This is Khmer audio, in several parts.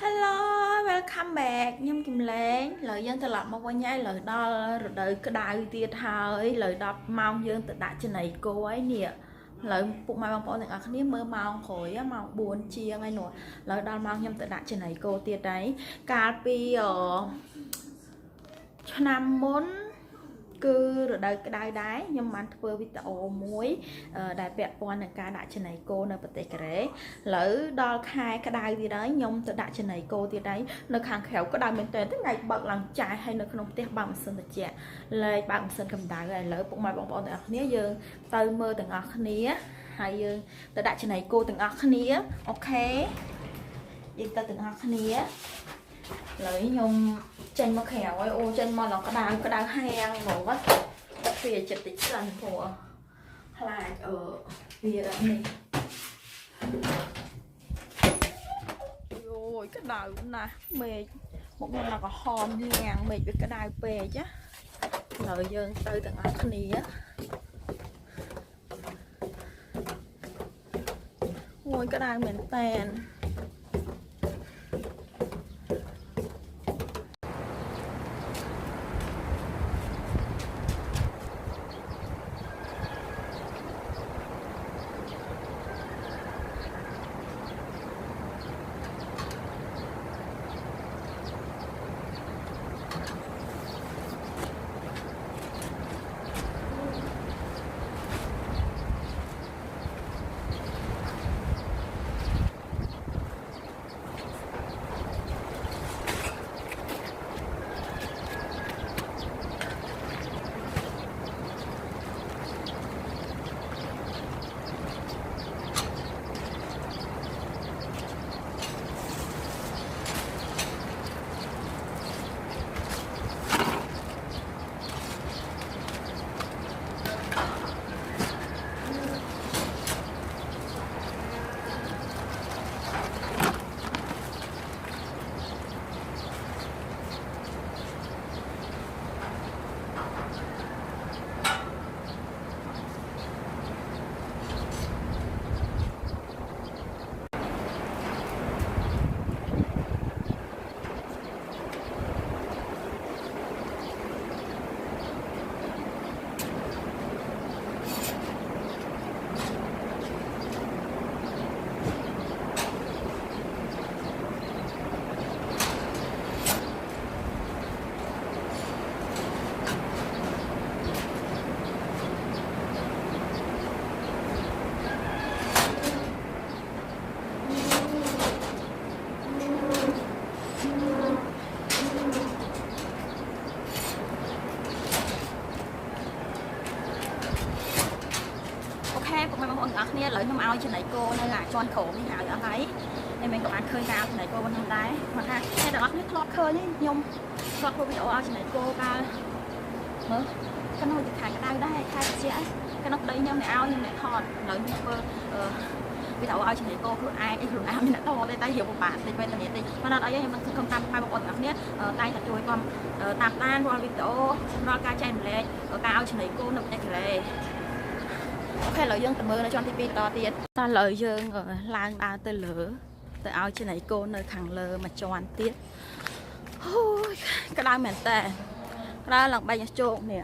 Hello, welcome back ខ្ញុំគឹមលេងឥឡូវយើងត្រឡប់មកវិញហើយឥឡូវដល់រដូវក្តៅទៀតហើយឥឡូវ10ម៉ោងយើងទៅដាក់ចំណីគោហើយនេះឥឡូវពុកម៉ែបងប្អូនទាំងអស់គ្នាមើលម៉ោងក្រោយម៉ោង4ជាងហើយនោះឥឡូវដល់ម៉ោងខ្ញុំទៅដាក់ចំណីគោទៀតហើយកាលពីឆ្នាំមុនគឺរដូវក្តៅដែរខ្ញុំបានធ្វើវីដេអូមួយដែលពាក់ព័ន្ធនឹងការដាក់ចំណីគោនៅប្រទេសកូរ៉េឥឡូវដល់ខែក្តៅទៀតហើយខ្ញុំទៅដាក់ចំណីគោទៀតហើយនៅខាងក្រៅក្តៅមែនទែនថ្ងៃបើកឡើងចាយហើយនៅក្នុងផ្ទះបើកម៉ាស៊ីនត្រជាក់លេខបើកម៉ាស៊ីនកម្ដៅហើយឥឡូវពុកម៉ែបងប្អូនទាំងអស់គ្នាយើងទៅមើលទាំងអស់គ្នាហើយយើងទៅដាក់ចំណីគោទាំងអស់គ្នាអូខេយើងទៅទាំងអស់គ្នាឥឡូវខ្ញុំចេញមកក្រៅហើយអូចេញមកដល់ក្តៅហាងហ្មងតែវាចិត្តតិចសិនព្រោះខ្លាចវានេះយោយក្តៅណាស់មេឃមកមកក្រហមញ៉ាំងមេឃវាក្តៅពេកណាឥឡូវយើងទៅទាំងអស់គ្នាអូយក្តៅមែនតែនពុកម៉ែបងប្អូនទាំងអស់គ្នាឥឡូវខ្ញុំឲ្យចំណីគោនៅជាន់ក្រោមនេះហើយអស់ហើយហើយមិនក៏បានឃើញការចំណីគោហ្នឹងដែរមកថាអ្នកទាំងអស់គ្នាធ្លាប់ឃើញខ្ញុំធ្លាប់ធ្វើវីដេអូឲ្យចំណីគោកាលមើលកណ្ដោជាខែក្តៅដែរខែត្រជាក់កណ្ដោប្តីខ្ញុំអ្នកឲ្យខ្ញុំអ្នកថតឥឡូវខ្ញុំធ្វើវីដេអូឲ្យចំណីគោខ្លួនឯងខ្លួនឯងអ្នកថតតែរៀបពិបាកតិចវេទនាតិចប៉ុន្តែអត់អីខ្ញុំនឹងសង្ឃឹមតាមបងប្អូនទាំងអស់គ្នាតែងតែជួយគាត់តាមដានរាល់វីដេអូរាល់ការចែករំលែកការឲ្យចំណីគោនៅប្រទេសកូរ៉េអូខេឥឡូវយើងទៅមើលនៅជាន់ទី2បន្តទៀតតោះឥឡូវយើងឡើងដើរទៅលើទៅឲ្យចំណីគោនៅខាងលើមួយជាន់ទៀតអូយក្តៅមែនតើក្តៅឡើងបែកជោគនេះ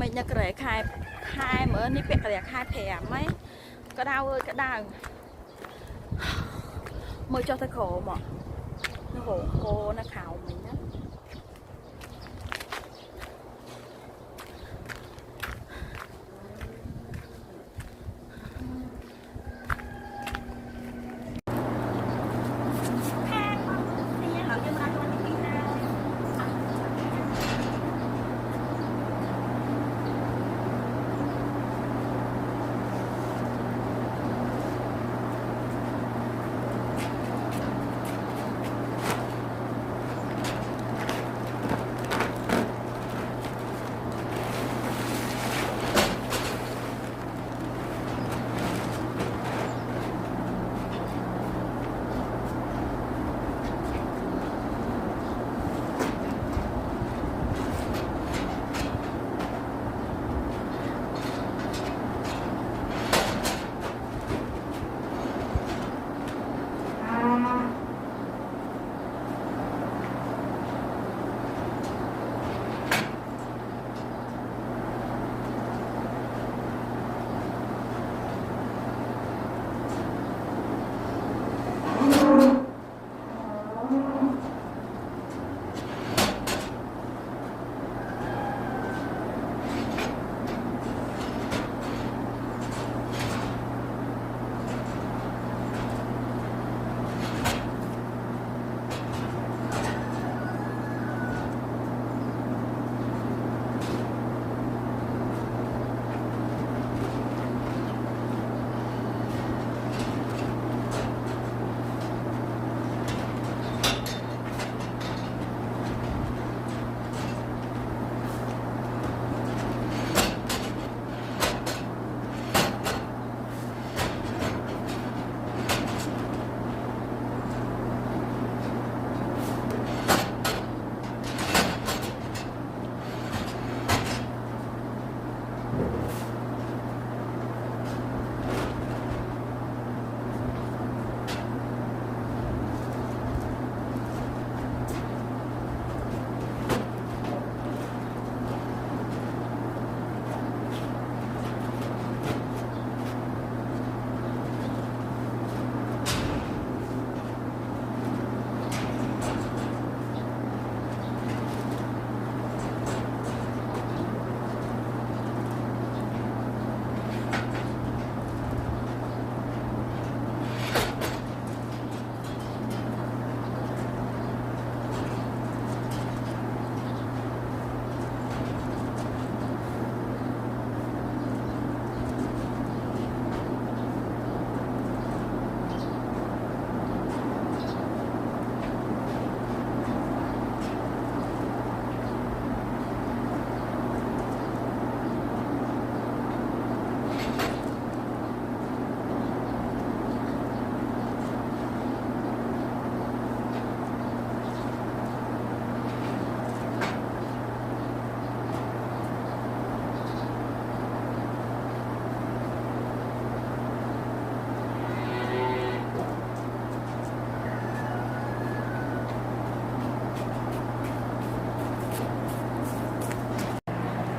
មិននៅកូរ៉េខែមើលនេះពាក់កណ្ដាលខែ5ហីក្តៅអើយក្តៅមើលចុះទៅក្រោមមកនៅរោងគោនៅក្រៅមិញណា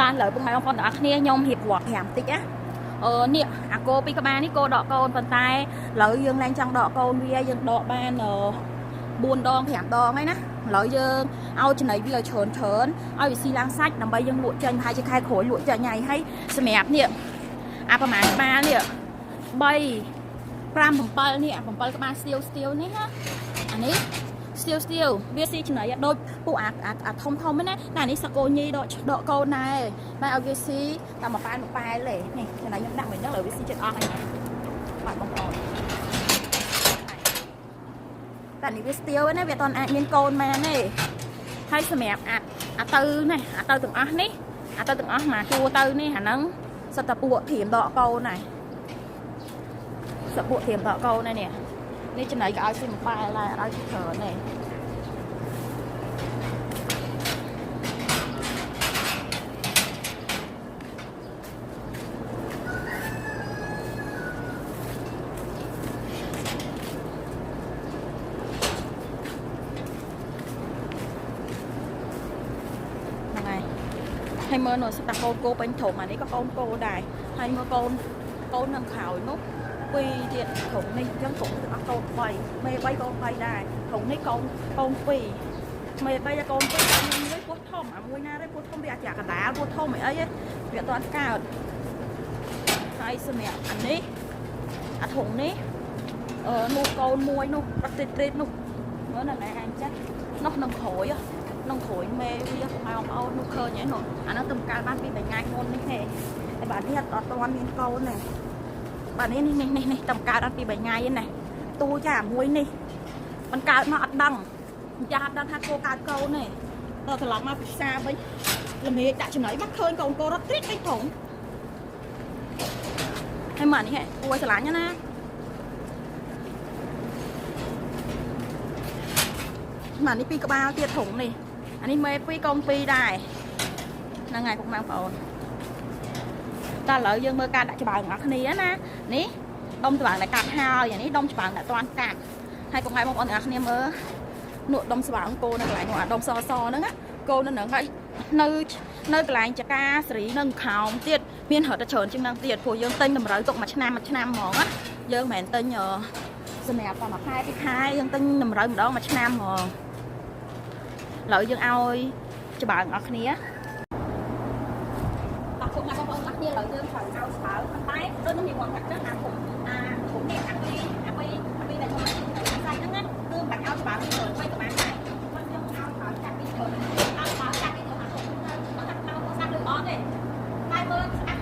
តាលើពុកម៉ែបងប្អូនទាំងអស់គ្នាខ្ញុំរៀបរាប់5តិចណានេះអាគោពីក្បាលនេះគោដកកូនប៉ុន្តែឥឡូវយើងឡើងចង់ដកកូនវាយើងដកបាន4 ដង 5 ដងហើយណាឥឡូវយើងឲ្យចំណីវាឲ្យច្រើនឲ្យវាស៊ីឡើងសាច់ដើម្បីយើងលក់ចេញប្រហែលជាខែក្រោយលក់ចេញហើយសម្រាប់នេះអាប្រហែលក្បាលនេះ3 5 7នេះអា7ក្បាលស្ទៀវនេះណាអានេះស្ទៀវវាស៊ីចំណីដូចពួកអាធំហ្នឹងណាតែនេះសកូញីដកកូនដែរតែឲ្យវាស៊ីតែមួយប៉ែលទេនេះចំណីខ្ញុំដាក់មិនដឹងលើវាស៊ីចិត្តអស់ហើយបាទបងប្អូនតែនេះវាស្ទៀវណាវាអត់អាចមានកូនមែនទេហើយសម្រាប់អាទៅនេះអាទៅទាំងអស់នេះអាទៅទាំងអស់មកជួទៅនេះអាហ្នឹងសិតតែពួកព្រាមដកកូនហើយសពួកព្រាមដកកូនហើយនេះចំណីក៏ឲ្យស៊ីមួយប៉ែដែរឲ្យច្រើនទេហើយមើលនោះស្តាកូនគោពេញធំអានេះក៏កូនគោដែរហើយមើលកូននឹងក្រោយនោះពីទៀតធំនេះចឹងធំទាំងអស់កូន3មេ3កូន3ដែរធំនេះកូន2មេ3កូន2តែមួយពោះធំអាមួយណាទេពោះធំវាអាចកណ្ដាលពោះធំអីវាអត់កើតហើយសម្រាប់អានេះអាធំនេះនោះកូនមួយនោះប្រតិទិតនោះមើលនៅណាអញចាស់នោះនឹងក្រួយក្នុងក្រួយមេវាមកបងប្អូននោះឃើញហ្នឹងនោះអានោះទំកាលបានពី3ថ្ងៃមុននេះទេហើយបាទនេះអត់ទាន់មានកូនទេបាទនេះតំកើតអត់ពី3ថ្ងៃទេណាទូចាមួយនេះมันកើតមកអត់ដឹងចាអត់ដឹងថាគោកើតកូនទេដល់ត្រឡប់មកពិសាវិញល្ងាចដាក់ចំណីមកឃើញកូនគោរត់ត្រិចពេញធំហើយមកនេះគួរស្រឡាញ់ណាមកនេះពីក្បាលទៀតធំនេះអានេះមេ2កូន2ដែរហ្នឹងហើយពុកម៉ែបងប្អូនតែឥឡូវយើងមើលការដាក់ច្បាំងរបស់គ្នាណានេះដុំច្បាំងដែលកាត់ហើយអានេះដុំច្បាំងដែលតាន់កាត់ហើយពុកម៉ែបងប្អូនទាំងអស់គ្នាមើលនោះដុំច្បាំងគោនៅកន្លែងនោះអាដុំសហ្នឹងណាគោនៅហ្នឹងហើយនៅកន្លែងចកាសេរីនឹងខោមទៀតមានរត់តែច្រើនជាងហ្នឹងទៀតព្រោះយើងទិញតម្រូវទុកមួយឆ្នាំហ្មងណាយើងមិនមែនទិញសម្រាប់តែមួយខែពីរខែយើងទិញតម្រូវម្ដងមួយឆ្នាំហ្មងឥឡូវយើងឲ្យច្បាំងអស់គ្នាបាទពុកម៉ែបងប្អូនទាំងអស់គ្នាឥឡូវយើងត្រូវឲ្យស្បើប៉ុន្តែដូចនឹងមានមកចឹងអាធំនេះអាពីដែលខ្ញុំសាច់ហ្នឹងណាគឺបាច់ឲ្យស្បើទៅទៅក៏បានដែរខ្ញុំឲ្យស្បើចាក់ពីទៅឲ្យស្បើចាក់ពីទៅអាធំហ្នឹងទៅដល់សាច់ឬអត់ទេតែមើលស្អាត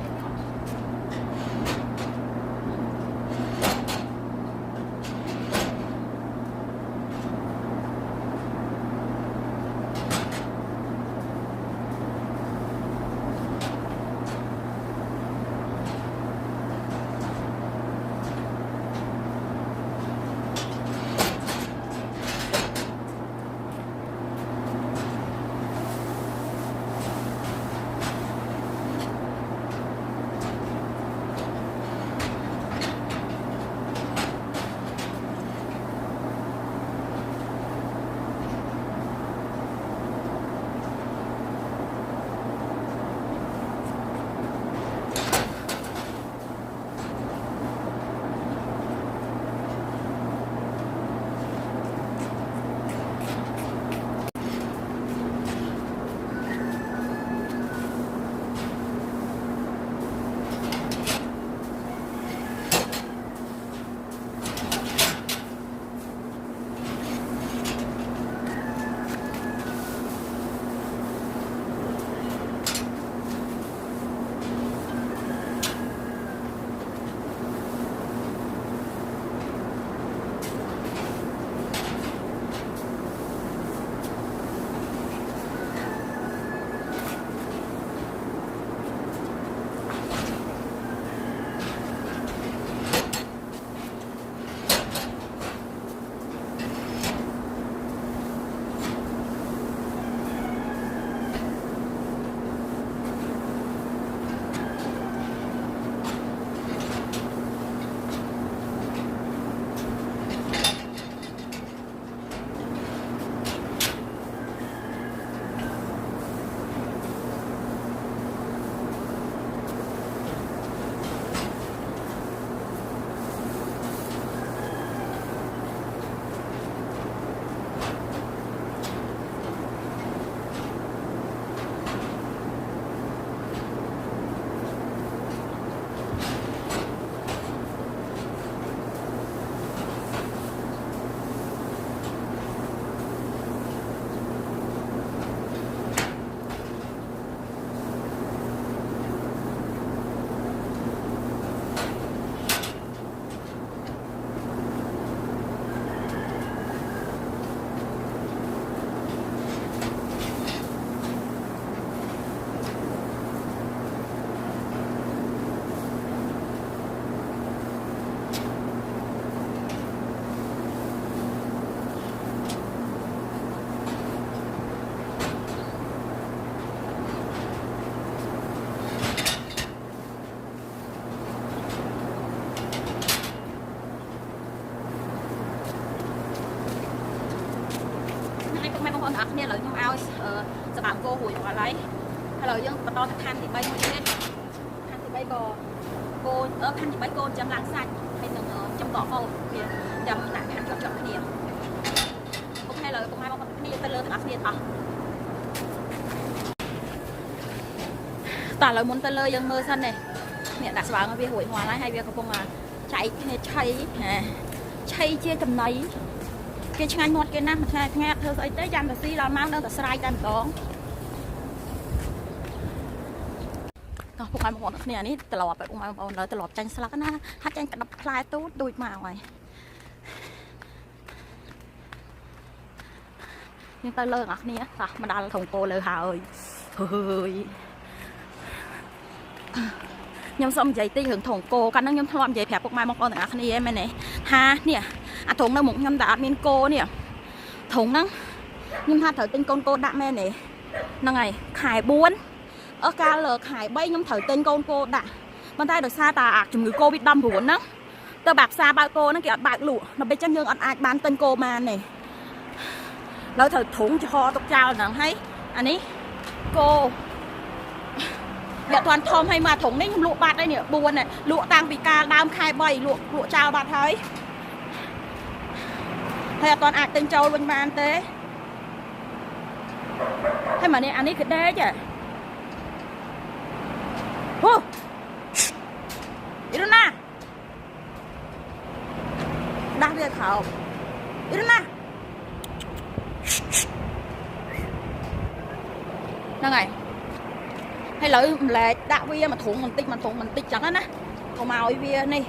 mấy con ác này lợi nhung ao sẽ bảo cô hủi vào lấy hay lợi dân bắt to than thì bay một chết than thì bay cô than thì bay cô chấm láng sạch hay đừng chấm cỏ cô kìa chấm nặng than chọn chọn cái điểm ok hay lợi con hai con này ta lơ ác này à tả lợi muốn ta lơ dân mơ sân này mẹ đã bảo về hủi hòa lấy hai việc không à chạy chạy chia cầm này cái ngày một cái năm mà nghe thơ ấy tới jam là gì là mang đâu là sai jam đóก็พวกมันบอกเนี่ยนี่ตลอดไปพวกมันบอกเลยตลอดจังสลักนะถ้าจังกระดับคลายตู้ดูมาไว้ยังตะเลิกอ่ะนี่ค่ะมาดันถงโตเลยค่ะเอ้ยเฮ้ยยำส้มใหญ่ตีถึงถงโกกันนั่งยำทอดใหญ่แผลพวกมันบอกเลยอ่ะนี่เอ็มไหนฮะเนี่ยà thùng nó một nhâm đã miên cô nè thùng nó nhưng ha thử tên con cô đã mẹ này nó ngày khải buôn ở ca lờ khải bay nhưng thử tên con cô đã bàn tay được xa tà chừng người cô bị đâm buồn đó tơ bạc xa bao cô nó kẹt bạc lụa nó bị chân dương ăn ai bán tên cô mà nàyแล้วthử thùng cho tục chào nè thấy anh ấy cô để toàn thom hay mà thùng đấy lụa bạc đây nè buồn này lụa tăng bị ca đam khai bay lụa chào bạc thấy hay toàn ạc tên châu bên bàn tế hay mà nè anh ấy cái đế chứ hú Iruna đang việc khảo Iruna đang này hay lợi là đạo vi mà thủng mình tích chẳng á còn màu vi này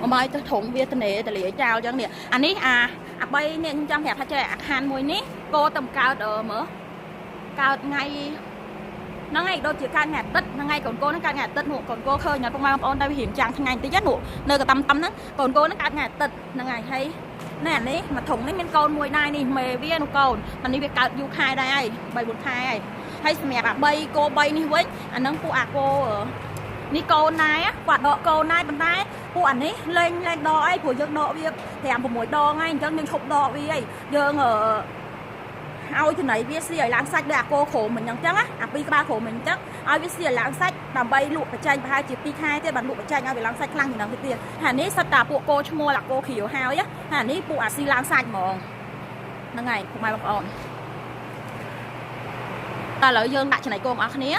mai tới thùng bia tên này tên lìa chào cho nè anh ấy bay nè trong hẹp thay chơi hàn mùi ní cô tầm cao đờ mở cao ngay nó ngay đôi chỉ cao ngạt tích nó ngay còn cô nó cao ngạt tích nụ còn cô khơi nhà công an ông đây hiểm trang thằng ngày tí nhất nụ nơi cái tầm đó còn cô nó cao ngạt tích nó ngày thấy nè ní mà thùng nó bên con mùi này nè mề bia nó còn mà đi việc cao du khai đây bay một khai hay mẹ bà bay cô bay đi với anh nâng cô ởนี่โกนนายกวาดดอกโกนนายเป็นนายผู้อันนี้เล่นดอกไอ้ผู้ยังดอกวิ่งแถมผมหมวยดอกไงจังยังชกดอกวิ่งยังเอาที่ไหนวิ่งเสียล้างซักด่าโกโขเหมือนยังจังอ่ะปีกระบาโขเหมือนจังเอาวิ่งเสียล้างซักดำใบลูกไปใจพายจีบปีค่ายเจ้าบันลูกไปใจเอาไปล้างซักคลั่งอยู่นั่งเตี้ยหานี้สตาร์ปูโกชโมหลักโกเขียวหาวย่ะหานี้ปูอาซีล้างซักมองนั่งไงผมมาบอกอ่อนแต่เรายังดักที่ไหนโกงอ่ะคันนี้